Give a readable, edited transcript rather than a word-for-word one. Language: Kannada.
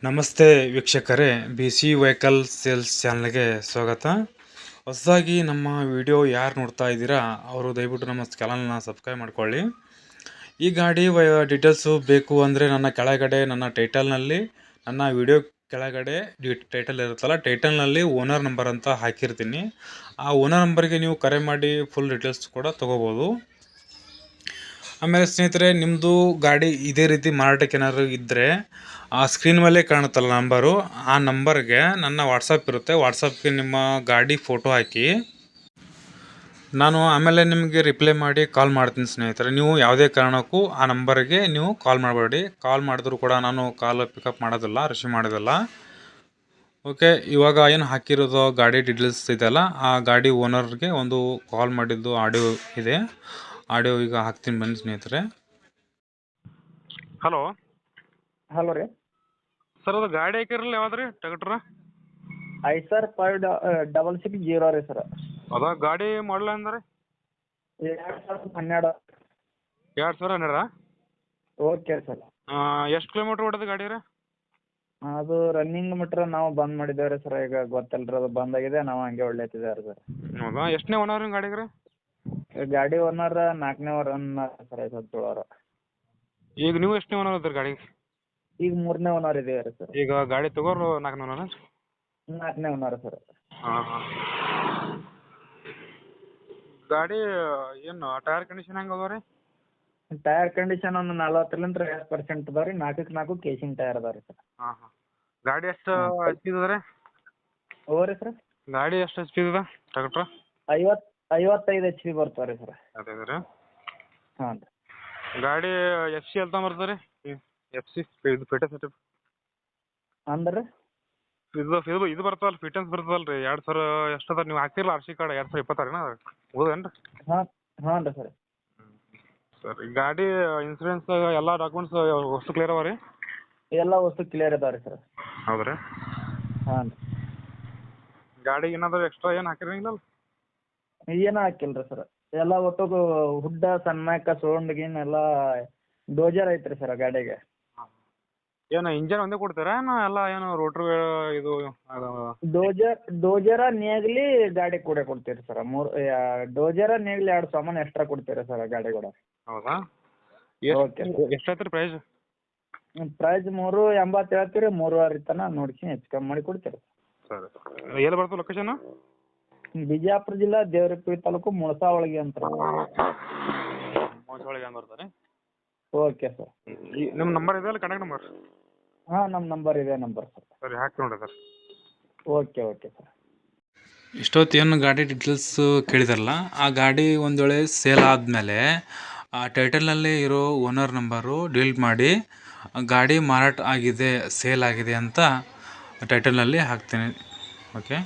ನಮಸ್ತೆ ವೀಕ್ಷಕರೇ, ಬಿ ಸಿ ವೆಹಿಕಲ್ ಸೇಲ್ಸ್ ಚಾನಲ್ಗೆ ಸ್ವಾಗತ. ಹೊಸದಾಗಿ ನಮ್ಮ ವಿಡಿಯೋ ಯಾರು ನೋಡ್ತಾ ಇದ್ದೀರಾ ಅವರು ದಯವಿಟ್ಟು ನಮ್ಮ ಚಾನಲ್ನ ಸಬ್ಸ್ಕ್ರೈಬ್ ಮಾಡ್ಕೊಳ್ಳಿ. ಈ ಗಾಡಿ ಡೀಟೇಲ್ಸು ಬೇಕು ಅಂದರೆ ನನ್ನ ಕೆಳಗಡೆ ನನ್ನ ಟೈಟಲ್ನಲ್ಲಿ ನನ್ನ ವಿಡಿಯೋ ಕೆಳಗಡೆ ಟೈಟಲ್ ಇರುತ್ತಲ್ಲ, ಟೈಟಲ್ನಲ್ಲಿ ಓನರ್ ನಂಬರ್ ಅಂತ ಹಾಕಿರ್ತೀನಿ. ಆ ಓನರ್ ನಂಬರ್ಗೆ ನೀವು ಕರೆ ಮಾಡಿ ಫುಲ್ ಡೀಟೇಲ್ಸ್ ಕೂಡ ತೊಗೋಬೋದು. ಆಮೇಲೆ ಸ್ನೇಹಿತರೆ, ನಿಮ್ಮದು ಗಾಡಿ ಇದೇ ರೀತಿ ಮಾರಾಟಕ್ಕೆ ಏನಾದ್ರು ಇದ್ದರೆ ಆ ಸ್ಕ್ರೀನ್ ಮೇಲೆ ಕಾಣುತ್ತಲ್ಲ ನಂಬರು, ಆ ನಂಬರ್ಗೆ ನನ್ನ ವಾಟ್ಸಪ್ ಇರುತ್ತೆ. ವಾಟ್ಸಪ್ಗೆ ನಿಮ್ಮ ಗಾಡಿ ಫೋಟೋ ಹಾಕಿ, ನಾನು ಆಮೇಲೆ ನಿಮಗೆ ರಿಪ್ಲೈ ಮಾಡಿ ಕಾಲ್ ಮಾಡ್ತೀನಿ ಸ್ನೇಹಿತರೆ. ನೀವು ಯಾವುದೇ ಕಾರಣಕ್ಕೂ ಆ ನಂಬರ್ಗೆ ನೀವು ಕಾಲ್ ಮಾಡಬೇಡಿ. ಕಾಲ್ ಮಾಡಿದ್ರು ಕೂಡ ನಾನು ಕಾಲ್ ಪಿಕಪ್ ಮಾಡೋದಿಲ್ಲ, ರಿಸೀವ್ ಮಾಡೋದಿಲ್ಲ. ಓಕೆ, ಇವಾಗ ಏನು ಹಾಕಿರೋದು ಗಾಡಿ ಡೀಟೇಲ್ಸ್ ಇದೆಯಲ್ಲ, ಆ ಗಾಡಿ ಓನರ್ಗೆ ಒಂದು ಕಾಲ್ ಮಾಡಿದ್ದು ಆಡಿಯೋ ಇದೆ. ಆಡಿಯೋ ಈಗ ಹಾಕ್ತೀನಿ ಬನ್ನಿ ಸ್ನೇಹಿತರೆ. ಹಲೋ ಹಲೋ ರೀ. ಸರ್, ಅದು ಗಾಡಿ ಹಾಕಿರಲ್ಲ ಯಾವ್ದು ರೀ ಟ್ರ್ಯಾಕ್ಟ್ರ? ಐಸರ್ 5660 ರೀ ಸರ್. ಅದ ಗಾಡಿ ಮಾಡಲ್ ಅಂದ್ರೆ 2012. 2012? Okay sir. ಎಷ್ಟು ಕಿಲೋಮೀಟ್ರ್ ಓಡಿದೆ ಗಾಡಿ ರೀ? ಅದು ರನ್ನಿಂಗ್ ಮೀಟ್ರ್ ನಾವು ಬಂದ್ ಮಾಡಿದ್ದೇವೆ ಸರ್. ಈಗ ಗೊತ್ತಲ್ರಿ, ಅದು ಬಂದಾಗಿದೆ, ನಾವು ಹಂಗೆ ಒಳ್ಳೆತಿದ್ದೇವೆ ಸರ್. ಹೌದಾ? ಎಷ್ಟನೇ ಓನರ್ ನಿಮ್ಮ ಗಾಡಿಗೆ ರೀ? ಗಾಡಿ ಓನರ್ 4ನೇ ಓನರ್ ಸರ್. 57. ಈಗ ನೀವು ಎಷ್ಟನೇ ಓನರ್ ಇದ್ದೀರಿ ಗಾಡಿಗೆ? ಈಗ 3ನೇ ಓನರ್ ಇದ್ದೀವಿ ರೀ ಸರ್. ಈಗ ಗಾಡಿ ತಗೋರು 4ನೇ ಓನರ್? 4ನೇ ಓನರ್ ಸರ್. ಹಾಂ. ಗಾಡಿ ಏನು ಟೈರ್ ಕಂಡೀಷನ್ ಹೆಂಗೆ ಅದಾವ ರೀ? ಟೈರ್ ಕಂಡೀಷನ್ ಒಂದು 40% ಅದಾವ ರೀ. 4 ಕೇಸಿಂಗ್ ಟೈರ್ ಅದಾವ ರೀ ಸರ್. ಹಾಂ. ಗಾಡಿ ಎಷ್ಟು ಎಚ್ ಪಿ ಇದೆ ರೀ? ಓ ರೀ ಸರ್, ಗಾಡಿ ಎಷ್ಟು ಎಚ್ ಪಿ ಇದೆ ಟ್ರ್ಯಾಕ್ಟ್ರ? 55 HP ಬರ್ತಾವೆ ರೀ ಸರ್. ಅದೇ ರೀ. ಹಾಂ ರೀ. ಗಾಡಿ ಎಫ್ ಸಿ ಎಲ್ತ ಬರ್ತದೆ ರೀ? ಎಫ್ ಸಿ ಇದು ಫಿಟೆನ್ಸ್ ಅಂದ್ರೆ ಇದು ಬರ್ತದಲ್ಲ, ಫಿಟೆನ್ಸ್ ಬರ್ತದಲ್ಲ ರೀ. 2000 ಎಷ್ಟು ಅದ ನೀವು ಹಾಕ್ತಿರಲ್ಲ ಆರ್ ಸಿ ಕಾರ್ಡ್ 2026 ಹೌದೇನು ರೀ? ಹಾಂ ರೀ ಸರ್. ಸರಿ, ಗಾಡಿ ಇನ್ಸೂರೆನ್ಸ್ ಎಲ್ಲ ಡಾಕ್ಯುಮೆಂಟ್ಸ್ ವಸ್ತು ಕ್ಲಿಯರ್ ಅವ ರೀ? ಎಲ್ಲ ವಸ್ತು ಕ್ಲಿಯರ್ ಅದಾವೆ ರೀ ಸರ್. ಹೌದು ರೀ. ಹಾಂ ರೀ. ಗಾಡಿಗೆ ಏನಾದರೂ ಎಕ್ಸ್ಟ್ರಾ ಏನು ಹಾಕಿರಂಗಿಲ್ಲ? ಏನೂ ಹಾಕಿಲ್ಲ ರೀ ಸರ್. ಎಲ್ಲ ಒಟ್ಟು ಹುಡ್ಡ ಸಣ್ಣಕ ಸೌಂಡ್ ಗೀನ್ ಎಲ್ಲ ಡೋಜರ್ ಐತ್ರಿ ಸರ್ ಗಾಡಿಗೆ. ಏನು ಇಂಜನ್ ಒಂದೇ ಕೊಡ್ತೀರಾ ಎಲ್ಲ ಏನು ರೋಟ್ರ್ ಇದು? ಡೋಜರ ನೇಗ್ಲಿ ಗಾಡಿ ಕೂಡ ಕೊಡ್ತೀರಿ ಸರ್. ಡೋಜರ ನೇಗ್ಲಿ 2 ಸಾಮಾನು ಎಕ್ಸ್ಟ್ರಾ ಕೊಡ್ತೀರಿ ಸರ್ ಗಾಡಿ ಕೂಡ. ಹೌದಾ? ಓಕೆ. ಎಷ್ಟು ಆಯ್ತು ರೀ ಪ್ರೈಸ್? ಪ್ರೈಸ್ 380 ಹೇಳ್ತೀರಿ. 3.5 ತನಕ ನೋಡ್ಸಿ ಹೆಚ್ಚು ಕಮ್ಮಿ ಮಾಡಿ ಕೊಡ್ತೀರಿ. ಸರಿ. ಎಲ್ಲಿ ಬರ್ತದೆ ಲೊಕೇಶನ್? ಬಿಜಾಪುರ ಜಿಲ್ಲಾ ದೇವರಪಿ ತಾಲೂಕು ಮುಳಸಾವಳಿಗೆ ಅಂತ. ಮುಳಸಾವಳಿಗೆ ಅಂತ ಬರ್ತಾರೆ. Okay sir. ನಿಮ್ಮ ನಂಬರ್ ಇದೆ ಅಲ್ಲ, ಕಾಂಟ್ಯಾಕ್ಟ್ ನಂಬರ್? ಹಾಂ, ನಮ್ಮ ನಂಬರ್ ಇದೆ ನಂಬರ್ ಸರ್. ಸರಿ, ಹಾಕಿ ನೋಡಿರಿ ಸರ್. Okay sir. ಇಷ್ಟೊತ್ತು ಏನು ಗಾಡಿ ಡೀಟೇಲ್ಸ್ ಕೇಳಿದಾರಲ್ಲ, ಆ ಗಾಡಿ ಒಂದು ವೇಳೆ ಸೇಲ್ ಆದಮೇಲೆ ಆ ಟೈಟಲ್ನಲ್ಲಿ ಇರೋ ಓನರ್ ನಂಬರು ಡಿಲೀಟ್ ಮಾಡಿ ಗಾಡಿ ಮಾರಾಟ ಆಗಿದೆ, ಸೇಲ್ ಆಗಿದೆ ಅಂತ ಟೈಟಲ್ನಲ್ಲಿ ಹಾಕ್ತೀನಿ. ಓಕೆ.